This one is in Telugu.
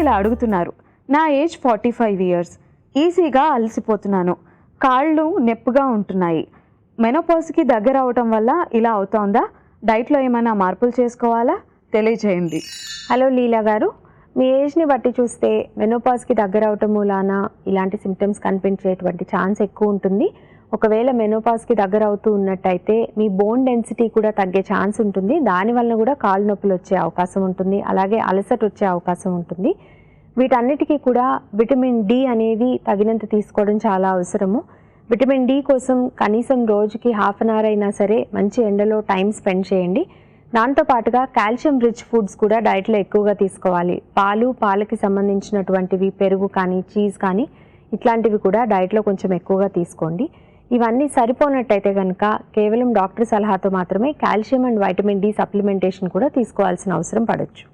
ఇలా అడుగుతున్నారు, నా ఏజ్ 45 ఇయర్స్, ఈజీగా అలసిపోతున్నాను, కాళ్ళు నొప్పిగా ఉంటున్నాయి, మెనోపాజ్కి దగ్గర అవటం వల్ల ఇలా అవుతోందా? డైట్లో ఏమైనా మార్పులు చేసుకోవాలా? తెలియజేయండి. హలో లీలా గారు, మీ ఏజ్ని బట్టి చూస్తే మెనోపాజ్కి దగ్గర అవటం మూలాన ఇలాంటి సిమ్టమ్స్ కనిపించేటువంటి ఛాన్స్ ఎక్కువ ఉంటుంది. ఒకవేళ మెనోపాజ్కి దగ్గర అవుతూ ఉన్నట్టయితే మీ బోన్ డెన్సిటీ కూడా తగ్గే ఛాన్స్ ఉంటుంది. దానివల్ల కూడా కాళ్ళు నొప్పులు వచ్చే అవకాశం ఉంటుంది, అలాగే అలసట వచ్చే అవకాశం ఉంటుంది. వీటన్నిటికీ కూడా విటమిన్ డి అనేది తగినంత తీసుకోవడం చాలా అవసరము. విటమిన్ డి కోసం కనీసం రోజుకి హాఫ్ అన్ అవర్ అయినా సరే మంచి ఎండలో టైం స్పెండ్ చేయండి. దాంతోపాటుగా కాల్షియం రిచ్ ఫుడ్స్ కూడా డైట్లో ఎక్కువగా తీసుకోవాలి. పాలకి సంబంధించినటువంటివి, పెరుగు కానీ, చీజ్ కానీ ఇట్లాంటివి కూడా డైట్లో కొంచెం ఎక్కువగా తీసుకోండి. ఇవన్నీ సరిపోనట్టయితే కనుక కేవలం డాక్టర్ సలహాతో మాత్రమే calcium and vitamin D supplementation కూడా తీసుకోవాల్సిన అవసరం పడవచ్చు.